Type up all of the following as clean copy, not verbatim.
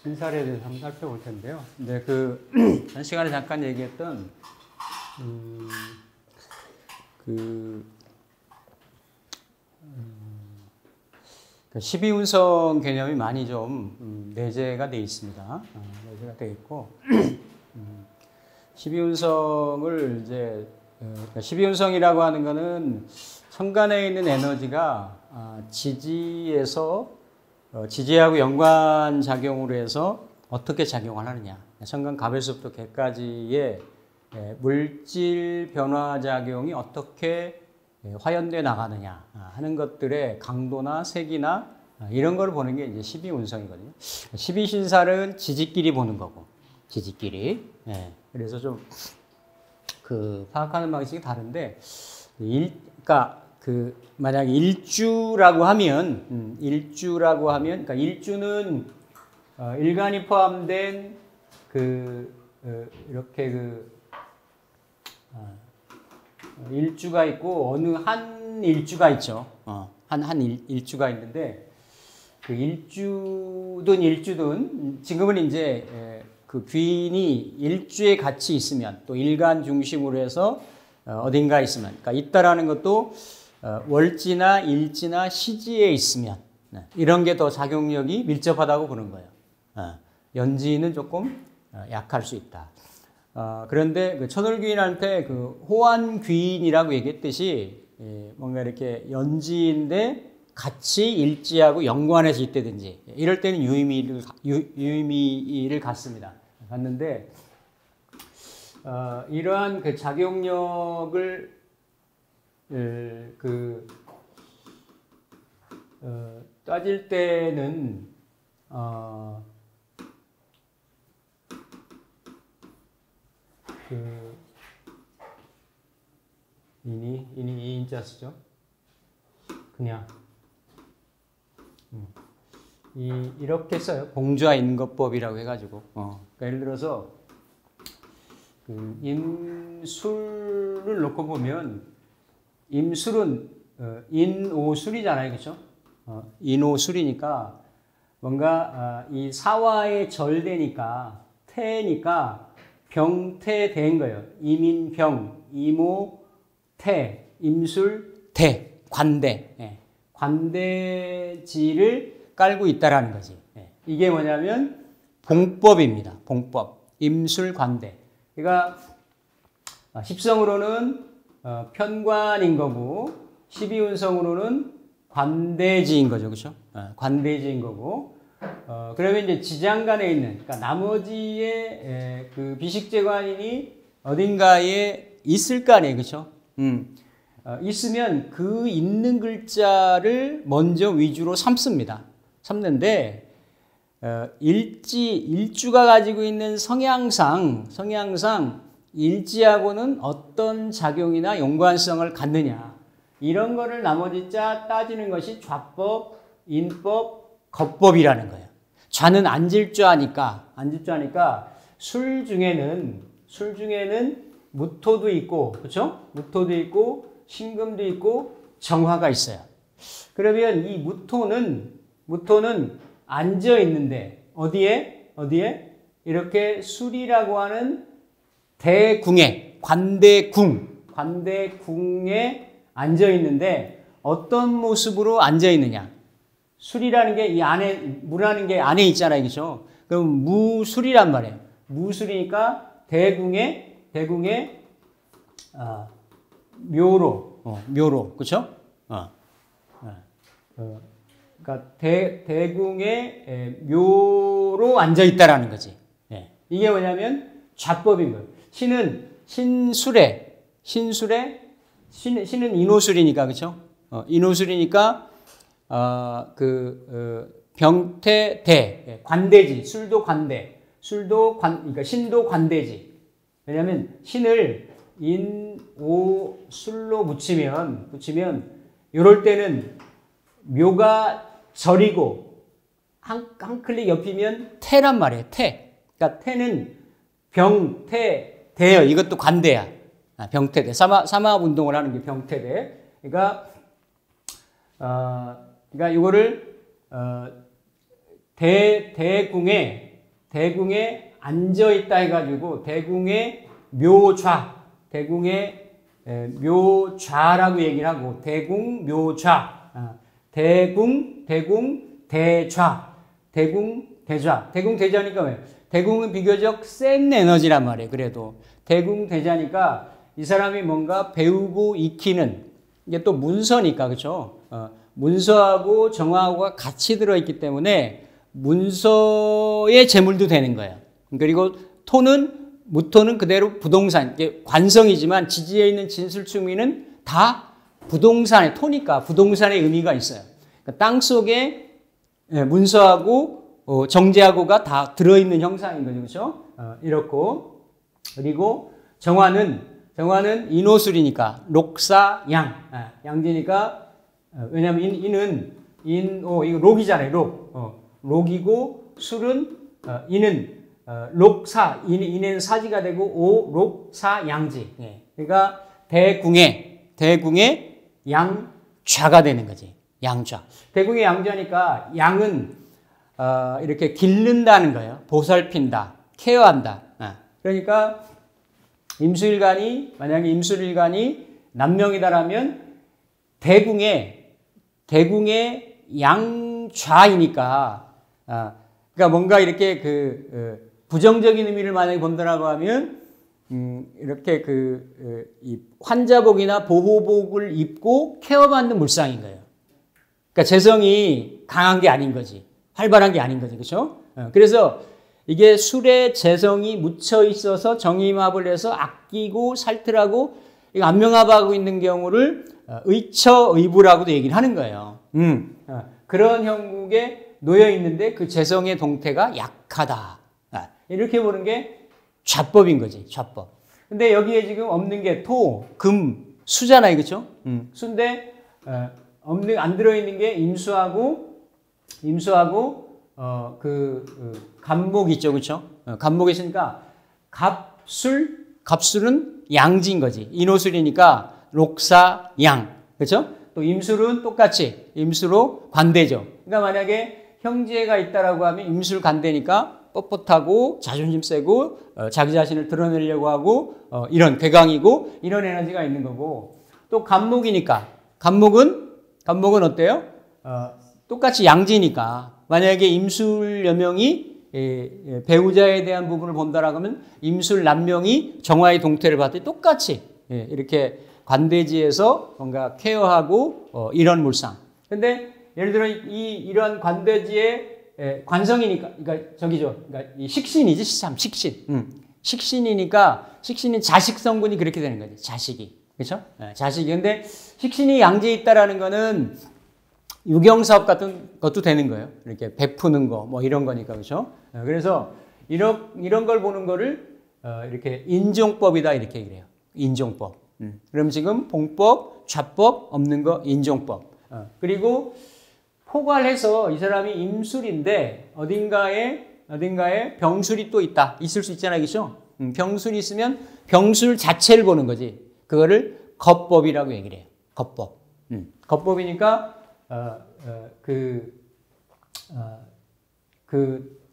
신살에 대해서 한번 살펴볼 텐데요. 이제 전 시간에 잠깐 얘기했던, 12운성 개념이 많이 좀 내재가 되어 있습니다. 내재가 되어 있고, 12운성을 이제, 12운성이라고 하는 거는 천간에 있는 에너지가 지지하고 연관작용으로 해서 어떻게 작용을 하느냐. 천간 갑에서부터 개까지의 물질 변화작용이 어떻게 화연되어 나가느냐 하는 것들의 강도나 색이나 이런 걸 보는 게 이제 12운성이거든요. 12신살은 지지끼리 보는 거고, 지지끼리. 그래서 좀 파악하는 방식이 다른데, 그러니까 만약 일주라고 하면, 그러니까 일주는 일간이 포함된 일주가 있고 어느 한 일주가 있죠. 일주가 있는데 그 일주든 지금은 이제 그 귀인이 일주에 같이 있으면 또 일간 중심으로 해서 어딘가 있으면, 그러니까 있다라는 것도 월지나 일지나 시지에 있으면 이런 게 더 작용력이 밀접하다고 보는 거예요. 연지는 조금 약할 수 있다. 그런데 천을귀인한테 호환귀인이라고 얘기했듯이 뭔가 이렇게 연지인데 같이 일지하고 연관해서 있다든지 이럴 때는 유의미를 갖습니다. 갖는데 이러한 작용력을 따질 때는 인이 2인자 쓰죠. 그냥 이렇게 써요. 공좌 인거법이라고 해가지고. 그러니까 예를 들어서 임술을 놓고 보면 임술은 인오술이잖아요, 그렇죠? 인오술이니까 뭔가 이 사화에 절되니까 태니까 병태대인 거예요. 이민병, 이모태, 임술대, 관대. 관대지를 깔고 있다라는 거지. 이게 뭐냐면 봉법입니다. 봉법. 임술관대. 그러니까 십성으로는 편관인 거고 12운성으로는 관대지인 거죠. 그렇죠? 관대지인 거고. 그러면 이제 지장간에 있는, 그러니까 나머지의 비식재관인이 어딘가에 있을 거 아니에요. 그렇죠? 있으면 그 있는 글자를 먼저 위주로 삼습니다. 삼는데, 일주가 가지고 있는 성향상 일지하고는 어떤 작용이나 연관성을 갖느냐. 이런 거를 나머지 따지는 것이 좌법, 인법, 겁법이라는 거예요. 좌는 앉을좌니까 술 중에는 무토도 있고, 그렇죠? 무토도 있고 신금도 있고 정화가 있어요. 그러면 이 무토는 앉아 있는데 어디에 이렇게 술이라고 하는 대궁에 관대궁에 앉아 있는데 어떤 모습으로 앉아 있느냐? 술이라는 게 이 안에, 무라는 게 안에 있잖아요. 그죠? 그럼 무술이란 말이에요. 무술이니까 대궁에, 묘로. 그죠? 그러니까 대궁에 묘로 앉아 있다라는 거지. 이게 뭐냐면 좌법인 거예요. 신은 인호술이니까, 그죠? 인호술이니까, 병태대, 관대지, 그러니까 신도 관대지. 왜냐면 신을 술로 붙이면, 요럴 때는 묘가 절이고, 한 클릭 옆이면 태란 말이에요, 태. 그러니까 태는 병태, 대여 이것도 관대야. 병태대. 삼합 운동을 하는 게 병태대. 그러니까 이거를 대궁에 앉아 있다 해가지고 대궁의 묘좌라고 얘기를 하고 대궁 묘좌, 대궁 대좌, 대궁 대좌니까 왜? 대궁은 비교적 센 에너지란 말이에요. 그래도 대궁 대자니까 이 사람이 뭔가 배우고 익히는 이게 또 문서니까 그렇죠? 문서하고 정화하고가 같이 들어있기 때문에 문서의 재물도 되는 거예요. 그리고 무토는 그대로 부동산, 이게 관성이지만 지지에 있는 진술충미는 다 부동산의 토니까 부동산의 의미가 있어요. 그러니까 땅 속에 문서하고 정제하고가 다 들어있는 형상인 거죠. 그렇죠? 이렇고 그리고 정화는 인호술이니까 록사양, 양지니까 왜냐하면 이거 록이잖아요. 록이고 술은 인은 록사, 인은 사지가 되고 록사양지. 그러니까 대궁의 양좌가 되는 거지. 양좌. 대궁의 양좌니까 양은 이렇게 기른다는 거예요. 보살핀다, 케어한다. 그러니까 만약에 임술일간이 남명이다라면 대궁의 양좌이니까, 그러니까 뭔가 이렇게 부정적인 의미를 만약에 본다라고 하면, 이렇게 이 환자복이나 보호복을 입고 케어받는 물상인 거예요. 그러니까 재성이 강한 게 아닌 거지. 활발한 게 아닌 거지. 그렇죠? 그래서 이게 술에 재성이 묻혀 있어서 정임합을 해서 아끼고 살틀하고 이거 안명합하고 있는 경우를 의처의부라고도 얘기를 하는 거예요. 그런 형국에 놓여 있는데 그 재성의 동태가 약하다. 이렇게 보는 게 좌법인 거지. 좌법. 근데 여기에 지금 없는 게 토, 금, 수잖아요. 그렇죠? 수인데 안 들어 있는 게 임수하고 갑목 있죠. 그렇죠? 갑목이 있으니까 갑술은 양지인 거지. 인호술이니까 록사양. 그렇죠? 또 임술은 똑같이 임수로 관대죠. 그러니까 만약에 형제가 있다라고 하면 임술 관대니까 뻣뻣하고 자존심 세고 자기 자신을 드러내려고 하고 이런 괴강이고 이런 에너지가 있는 거고 또 갑목이니까 갑목은 어때요? 똑같이 양지니까 만약에 임술 여명이 배우자에 대한 부분을 본다라고 하면 임술 남명이 정화의 동태를 봤더니 똑같이 이렇게 관대지에서 뭔가 케어하고 이런 물상. 근데 예를 들어 이러한 관대지의 관성이니까 그러니까 그러니까 이 식신이지 식신. 식신인 자식 성분이 그렇게 되는 거지. 자식이. 그렇죠? 자식이. 근데 식신이 양지에 있다라는 거는 유경사업 같은 것도 되는 거예요. 이렇게 베푸는 거, 뭐 이런 거니까, 그렇죠? 그래서 이런 걸 보는 거를 이렇게 인종법이다 이렇게 얘기를 해요. 인종법. 그럼 지금 봉법, 좌법 없는 거 인종법. 그리고 포괄해서 이 사람이 임술인데 어딘가에 병술이 또 있을 수 있잖아요, 그렇죠? 병술이 있으면 병술 자체를 보는 거지. 그거를 겁법이라고 얘기를 해요. 겁법. 겁법이니까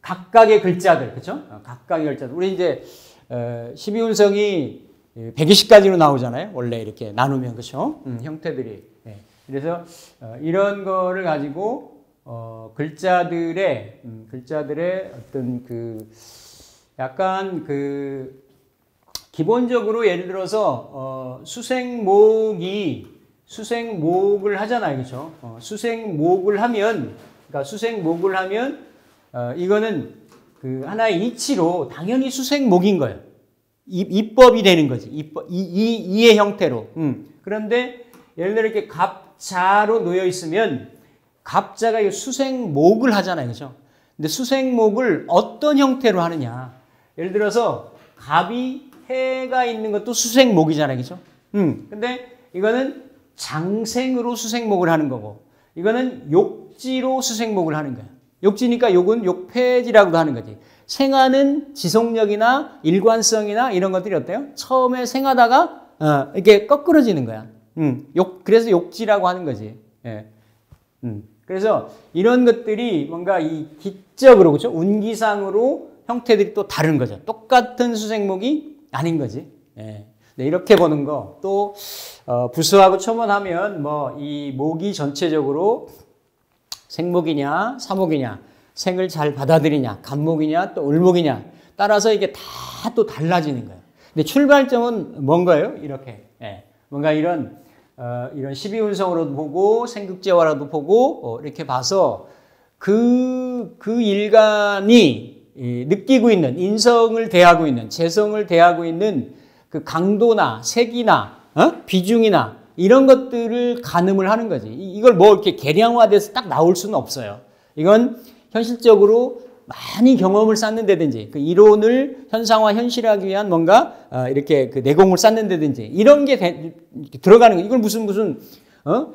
각각의 글자들, 그렇죠? 각각의 글자들. 우리 이제 12운성이 120가지로 나오잖아요. 원래 이렇게 나누면, 그렇죠? 형태들이. 그래서 이런 거를 가지고 글자들의 어떤 약간 기본적으로 예를 들어서 수생목을 하잖아요. 그렇죠? 수생목을 하면 이거는 하나의 이치로 당연히 수생목인 거예요. 입법이 되는 거지. 이의 형태로. 그런데 예를 들어 이렇게 갑자로 놓여 있으면 갑자가 이 수생목을 하잖아요. 그렇죠? 근데 수생목을 어떤 형태로 하느냐. 예를 들어서 갑이 해가 있는 것도 수생목이잖아요. 그렇죠? 근데 이거는 장생으로 수생목을 하는 거고 이거는 욕지로 수생목을 하는 거야. 욕지니까 욕은 욕폐지라고도 하는 거지. 생하는 지속력이나 일관성이나 이런 것들이 어때요? 처음에 생하다가 이렇게 거꾸러지는 거야. 그래서 욕지라고 하는 거지. 예. 그래서 이런 것들이 뭔가 이 기적으로, 그렇죠? 운기상으로 형태들이 또 다른 거죠. 똑같은 수생목이 아닌 거지. 예. 네, 이렇게 보는 거. 또 부수하고 첨언하면 뭐 이 목이 전체적으로 생목이냐 사목이냐, 생을 잘 받아들이냐, 간목이냐 또 을목이냐 따라서 이게 다 또 달라지는 거예요. 근데 출발점은 뭔가요? 이렇게. 예. 뭔가 이런 12운성으로도 보고 생극재화로도 보고 이렇게 봐서 그 일간이 느끼고 있는, 인성을 대하고 있는, 재성을 대하고 있는 그 강도나 색이나 비중이나 이런 것들을 가늠을 하는 거지. 이걸 뭐 이렇게 계량화돼서 딱 나올 수는 없어요. 이건 현실적으로 많이 경험을 쌓는다든지 그 이론을 현상화 현실하기 위한 뭔가 이렇게 그 내공을 쌓는다든지 이런 게 들어가는 거. 이걸 무슨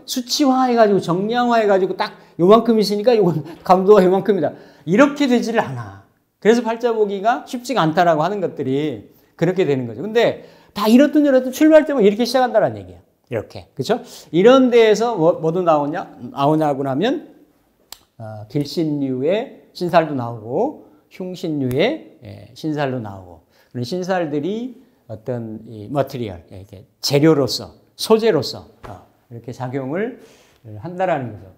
수치화해가지고 정량화해가지고 딱 요만큼 있으니까 이건 강도가 요만큼이다. 이렇게 되지를 않아. 그래서 팔자보기가 쉽지가 않다라고 하는 것들이 그렇게 되는 거죠. 근데 다 이렇든 출발점은 이렇게 시작한다는 얘기야. 이렇게. 그렇죠? 이런 데에서 뭐도 나오냐고 하면 길신류의 신살도 나오고 흉신류의 신살도 나오고 그런 신살들이 어떤 이 머티리얼, 이렇게 재료로서 소재로서 이렇게 작용을 한다라는 거죠.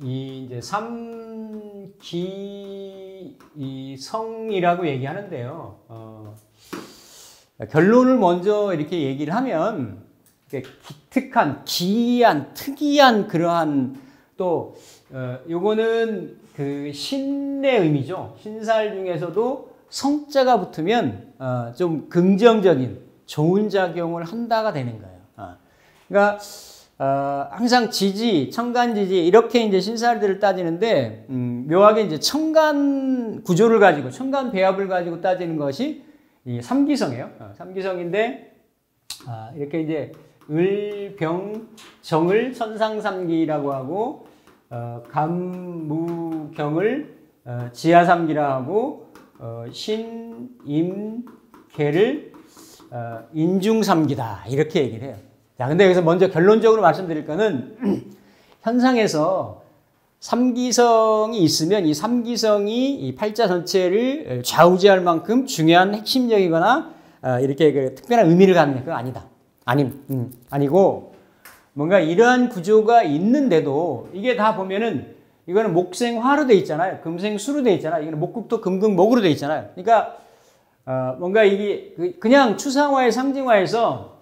이 이제 삼기성이라고 얘기하는데요. 결론을 먼저 이렇게 얘기를 하면 기특한, 기이한, 특이한 그러한 또 요거는 그 신의 의미죠. 신살 중에서도 성자가 붙으면 좀 긍정적인 좋은 작용을 한다가 되는 거예요. 그러니까 항상 지지, 청간지지 이렇게 이제 신살들을 따지는데 묘하게 이제 청간 구조를 가지고 청간 배합을 가지고 따지는 것이 이 삼기성이에요. 삼기성인데 이렇게 이제 을병정을 천상삼기라고 하고 감무경을 지하삼기라 하고 신임계를 인중삼기다 이렇게 얘기를 해요. 자, 근데 여기서 먼저 결론적으로 말씀드릴 거는 현상에서 삼기성이 있으면 이 삼기성이 이 팔자 전체를 좌우지할 만큼 중요한 핵심적이거나 이렇게 그 특별한 의미를 갖는 건 아니다. 아니고 뭔가 이러한 구조가 있는데도 이게 다 보면은 이거는 목생화로 돼 있잖아요. 금생수로 돼 있잖아요. 이거는 목국토 금극목으로 돼 있잖아요. 그러니까 뭔가 이게 그냥 추상화의 상징화에서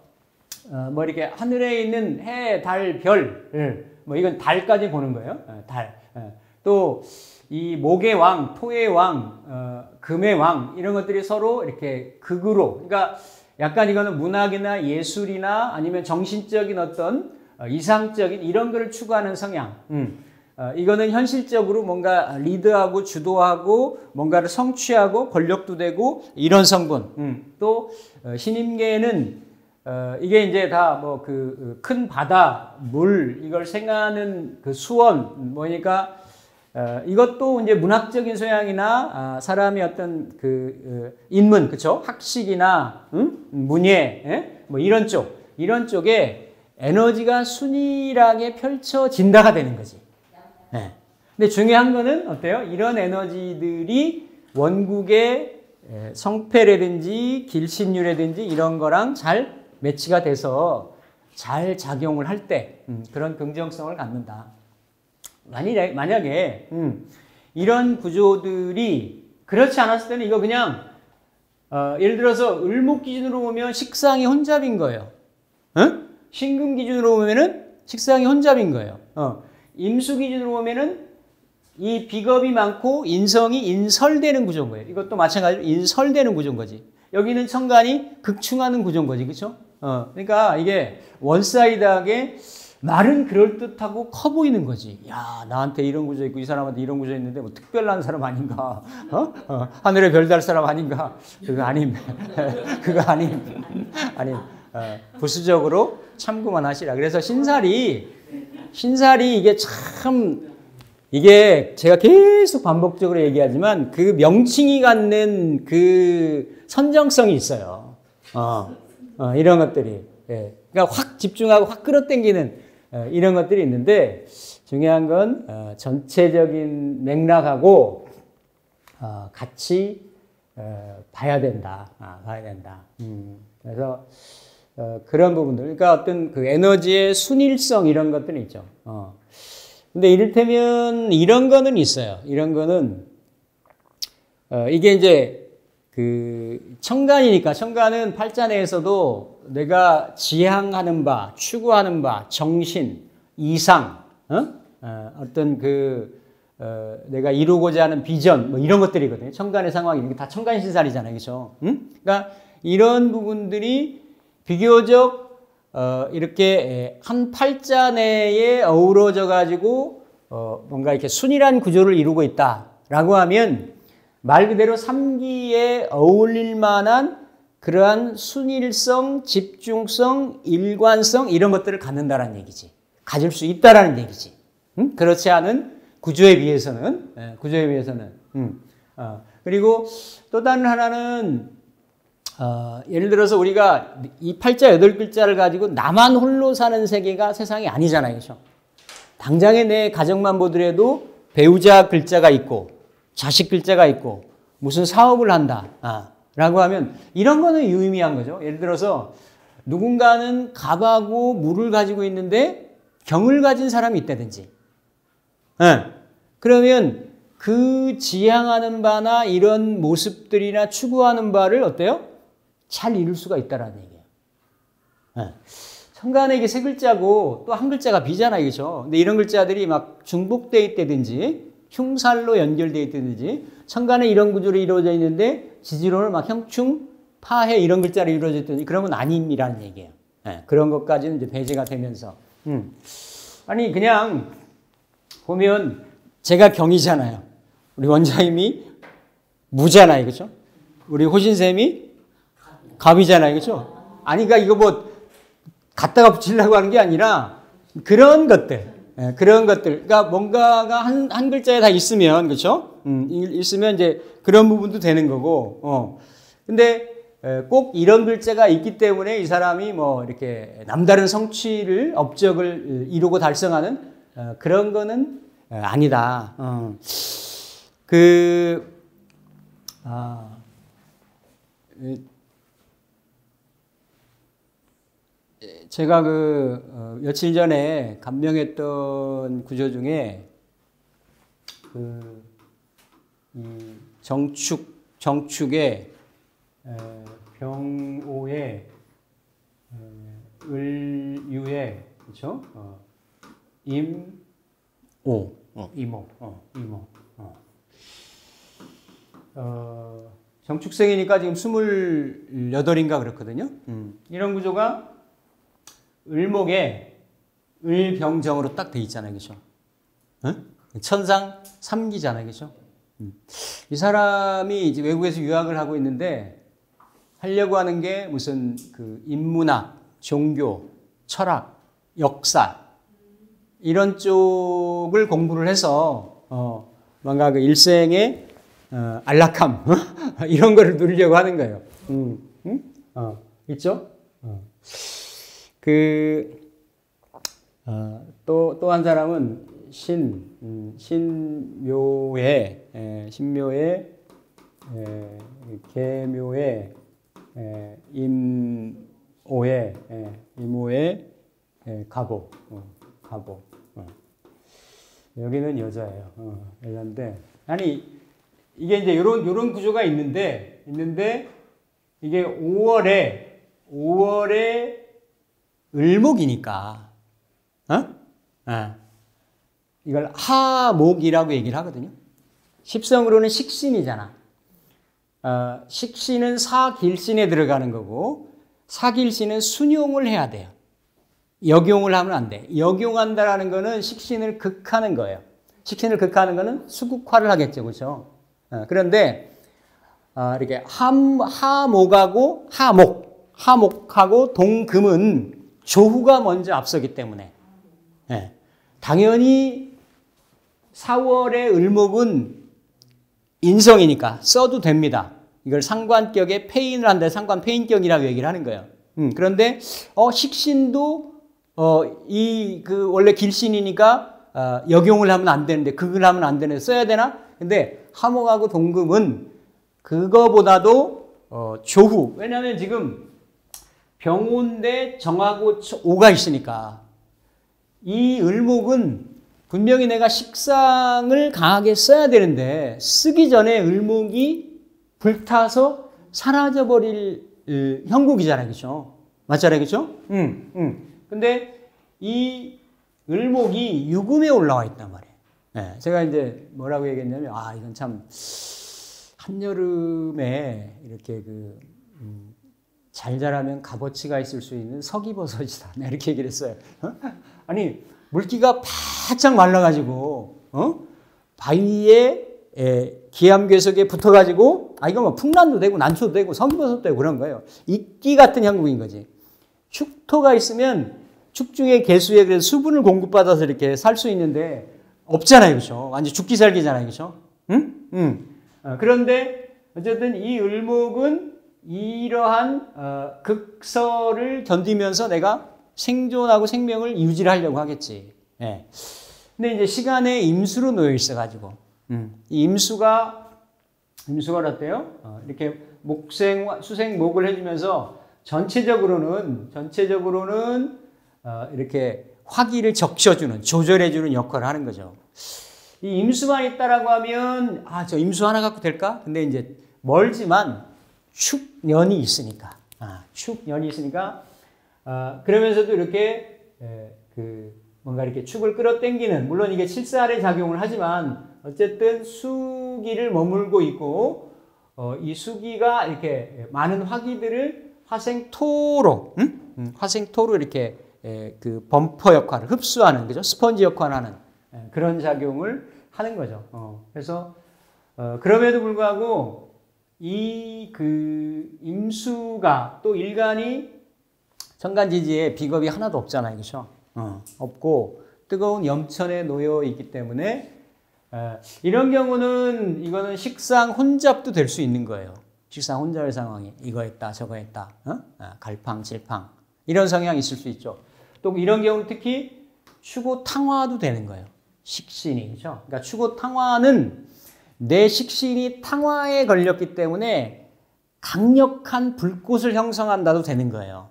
뭐 이렇게 하늘에 있는 해, 달, 별, 뭐 이건 달까지 보는 거예요. 달. 또 이 목의 왕, 토의 왕, 금의 왕 이런 것들이 서로 이렇게 극으로. 그러니까 약간 이거는 문학이나 예술이나 아니면 정신적인 어떤 이상적인 이런 거를 추구하는 성향. 이거는 현실적으로 뭔가 리드하고 주도하고 뭔가를 성취하고 권력도 되고 이런 성분. 또 신임계는 이게 이제 다 뭐 그 큰 바다, 물 이걸 생각하는 그 수원 뭐니까 이것도 이제 문학적인 소양이나 사람의 어떤 그 인문, 그쵸? 학식이나 문예, 뭐 이런 쪽에 에너지가 순일하게 펼쳐진다가 되는 거지. 네. 근데 중요한 거는 어때요? 이런 에너지들이 원국의 성패라든지 길신유라든지 이런 거랑 잘 매치가 돼서 잘 작용을 할 때 그런 긍정성을 갖는다. 만약에 이런 구조들이 그렇지 않았을 때는 이거 그냥 예를 들어서 을목 기준으로 보면 식상이 혼잡인 거예요. 신금 기준으로 보면은 식상이 혼잡인 거예요. 임수 기준으로 보면은 이 비겁이 많고 인성이 인설되는 구조인 거예요. 이것도 마찬가지로 인설되는 구조인 거지. 여기는 천간이 극충하는 구조인 거지. 그렇죠? 그러니까 이게 원사이드하게 말은 그럴듯하고 커 보이는 거지. 야, 나한테 이런 구조 있고 이 사람한테 이런 구조 있는데 뭐 특별한 사람 아닌가? 하늘에 별달 사람 아닌가? 그거 아님. 그거 아님. 부수적으로 참고만 하시라. 그래서 신살이 신살이 이게 참 이게 제가 계속 반복적으로 얘기하지만 그 명칭이 갖는 그 선정성이 있어요. 이런 것들이. 예. 그러니까 확 집중하고 확 끌어당기는 이런 것들이 있는데 중요한 건 전체적인 맥락하고 같이 봐야 된다. 봐야 된다. 그래서 그런 부분들, 그러니까 어떤 그 에너지의 순일성 이런 것들이 있죠. 근데 이를테면 이런 거는 있어요. 이런 거는 이게 이제 그 청간이니까 청간은 팔자 내에서도 내가 지향하는 바, 추구하는 바, 정신, 이상, 어떤 그 내가 이루고자 하는 비전 뭐 이런 것들이거든요. 청간의 상황이 이게 다 청간신살이잖아요, 그렇죠? 그러니까 이런 부분들이 비교적 이렇게 한 팔자 내에 어우러져 가지고 뭔가 이렇게 순일한 구조를 이루고 있다라고 하면 말 그대로 삼기에 어울릴 만한 그러한 순일성, 집중성, 일관성 이런 것들을 갖는다라는 얘기지. 가질 수 있다라는 얘기지. 그렇지 않은 구조에 비해서는. 그리고 또 다른 하나는 예를 들어서 우리가 이 팔자 8글자를 가지고 나만 홀로 사는 세계가 세상이 아니잖아요. 그렇죠? 당장에 내 가정만 보더라도 배우자 글자가 있고 자식 글자가 있고 무슨 사업을 한다 라고 하면 이런 거는 유의미한 거죠. 예를 들어서 누군가는 갑하고 무를 가지고 있는데 경을 가진 사람이 있다든지 그러면 그 지향하는 바나 이런 모습들이나 추구하는 바를 어때요? 잘 이룰 수가 있다라는 얘기예요. 청간에 이게 세 글자고 또 한 글자가 비잖아요. 그렇죠? 근데 이런 글자들이 막 중복되어 있다든지 흉살로 연결되어 있다든지 청간에 이런 구조로 이루어져 있는데 지지로는 막 형충, 파해 이런 글자로 이루어져 있다든지 그런 건 아닙니다라는 얘기예요. 그런 것까지는 이제 배제가 되면서 아니 그냥 보면 제가 경이잖아요. 우리 원장님이 무잖아요. 그렇죠? 우리 호신쌤이 갑이잖아요. 그렇죠? 아니 그러니까 이거 뭐 갖다가 붙이려고 하는 게 아니라 그런 것들. 그러니까 뭔가가 한 글자에 다 있으면 그렇죠? 있으면 이제 그런 부분도 되는 거고. 근데 꼭 이런 글자가 있기 때문에 이 사람이 뭐 이렇게 남다른 성취를 업적을 이루고 달성하는 그런 거는 아니다. 제가 며칠 전에 감명했던 구조 중에 정축의 병오의 을유의 그렇죠? 임오 이모 정축생이니까 지금 28인가 그렇거든요. 이런 구조가 을목에 을병정으로 딱 돼 있잖아요. 그렇죠? 천상 3기잖아요. 그렇죠? 이 사람이 이제 외국에서 유학을 하고 있는데 하려고 하는 게 무슨 그 인문학, 종교, 철학, 역사 이런 쪽을 공부를 해서 뭔가 그 일생의 안락함 이런 거를 누리려고 하는 거예요. 있죠? 또 한 사람은 신묘의 계묘의 임오의 가보. 여기는 여자예요. 여자인데 아니 이게 이제 요런 구조가 있는데 이게 5월에 을목이니까 이걸 하목이라고 얘기를 하거든요. 십성으로는 식신이잖아. 식신은 사길신에 들어가는 거고 사길신은 순용을 해야 돼요. 역용을 하면 안 돼. 역용한다라는 거는 식신을 극하는 거예요. 식신을 극하는 거는 수국화를 하겠죠. 그렇죠? 그런데 이렇게 하목하고 동금은 조후가 먼저 앞서기 때문에 당연히 4월의 을목은 인성이니까 써도 됩니다. 이걸 상관격에 폐인을 한다. 상관 폐인격이라고 얘기를 하는 거예요. 그런데 식신도 원래 길신이니까 역용을 하면 안 되는데 극을 하면 안 되는데 써야 되나? 근데 화목하고 동금은 그거보다도 조후. 왜냐하면 지금 병오인데 정하고 오가 있으니까 이 을목은 분명히 내가 식상을 강하게 써야 되는데 쓰기 전에 을목이 불타서 사라져버릴 형국이잖아요. 그렇죠? 맞잖아요. 그렇죠? 근데 이 을목이 유금에 올라와 있단 말이에요. 네, 제가 이제 뭐라고 얘기했냐면 이건 참 한여름에 이렇게 잘 자라면 값어치가 있을 수 있는 서기버섯이다. 네, 이렇게 얘기를 했어요. 아니 물기가 바짝 말라가지고 바위에 기암괴석에 붙어가지고 이거 뭐 풍란도 되고 난초도 되고 서기버섯도 되고 그런 거예요. 이끼 같은 형국인 거지. 축토가 있으면 축중의 개수에 그래서 수분을 공급받아서 이렇게 살 수 있는데 없잖아요. 그렇죠? 완전 죽기 살기잖아요. 그렇죠? 그런데 어쨌든 이 을목은 이러한 극설을 견디면서 내가 생존하고 생명을 유지를 하려고 하겠지. 예. 근데 이제 시간에 임수로 놓여 있어가지고, 이 임수가 어때요? 이렇게 수생 목을 해주면서 전체적으로는 이렇게 화기를 적셔주는, 조절해주는 역할을 하는 거죠. 이 임수만 있다라고 하면, 저 임수 하나 갖고 될까? 근데 이제 멀지만 축년이 있으니까, 그러면서도 이렇게 뭔가 이렇게 축을 끌어당기는, 물론 이게 칠살의 작용을 하지만 어쨌든 수기를 머물고 있고 이 수기가 이렇게 많은 화기들을 화생토로 이렇게 그 범퍼 역할을 흡수하는, 그죠? 스펀지 역할을 하는 그런 작용을 하는 거죠. 그래서 그럼에도 불구하고 이 임수가 또 일간이 천간지지에 비겁이 하나도 없잖아요. 그렇죠? 없고 뜨거운 염천에 놓여 있기 때문에 이런 경우는 이거는 식상 혼잡도 될 수 있는 거예요. 식상 혼잡의 상황이 이거 했다 저거 했다 갈팡질팡 이런 성향이 있을 수 있죠. 또 이런 경우는 특히 추고탕화도 되는 거예요. 식신이. 그렇죠? 그러니까 추고탕화는 내 식신이 탕화에 걸렸기 때문에 강력한 불꽃을 형성한다도 되는 거예요.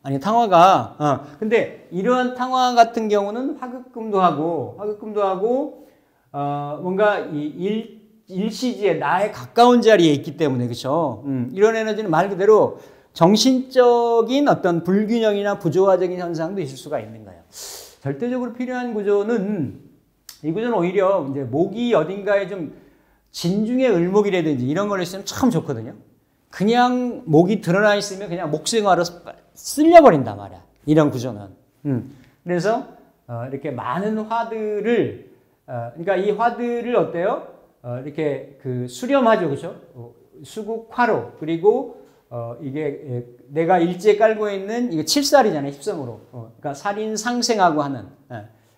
아니 탕화가 근데 이러한 탕화 같은 경우는 화극금도 하고 뭔가 이 일시지에 나에 가까운 자리에 있기 때문에 그렇죠. 이런 에너지는 말 그대로 정신적인 어떤 불균형이나 부조화적인 현상도 있을 수가 있는 거예요. 절대적으로 필요한 구조는 이 구조는 오히려 이제 목이 어딘가에 좀 진중의 을목이라든지 이런 걸 있으면 참 좋거든요. 그냥 목이 드러나 있으면 그냥 목생화로 쓸려버린단 말이야. 이런 구조는. 그래서 이렇게 많은 화들을 그러니까 이 화들을 어때요? 이렇게 수렴하죠, 그렇죠? 수국화로. 그리고 이게 내가 일지에 깔고 있는 이게 칠살이잖아요, 십성으로. 그러니까 살인상생하고 하는.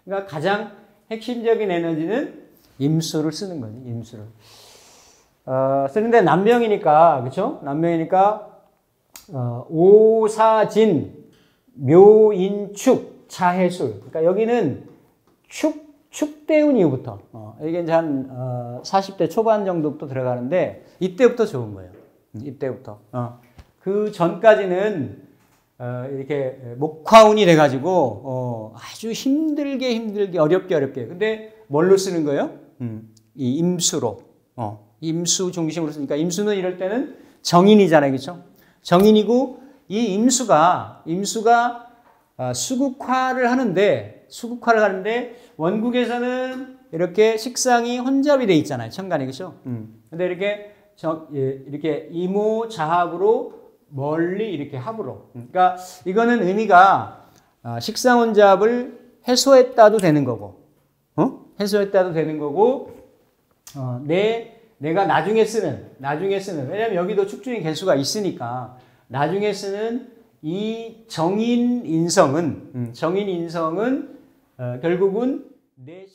그러니까 가장 핵심적인 에너지는 임수를 쓰는 거죠, 임수를. 쓰는데 남명이니까, 그렇죠? 남명이니까 오사진, 묘인축, 자해술. 그러니까 여기는 축대운 이후부터 이게 이제 한 40대 초반 정도부터 들어가는데 이때부터 좋은 거예요. 이때부터. 그 전까지는 이렇게 목화운이 돼가지고 아주 힘들게 어렵게. 근데 뭘로 쓰는 거예요? 이 임수로. 임수 중심으로 쓰니까 임수는 이럴 때는 정인이잖아요, 그렇죠? 정인이고 이 임수가 수국화를 하는데 원국에서는 이렇게 식상이 혼잡이 돼 있잖아요, 천간에, 그렇죠? 근데 이렇게 이모자합으로 멀리 이렇게 합으로. 그러니까 이거는 의미가 식상 혼잡을 해소했다도 되는 거고, 해소했다도 되는 거고, 내가 나중에 쓰는, 왜냐면 여기도 축중의 개수가 있으니까, 나중에 쓰는 이 정인 인성은 결국은 내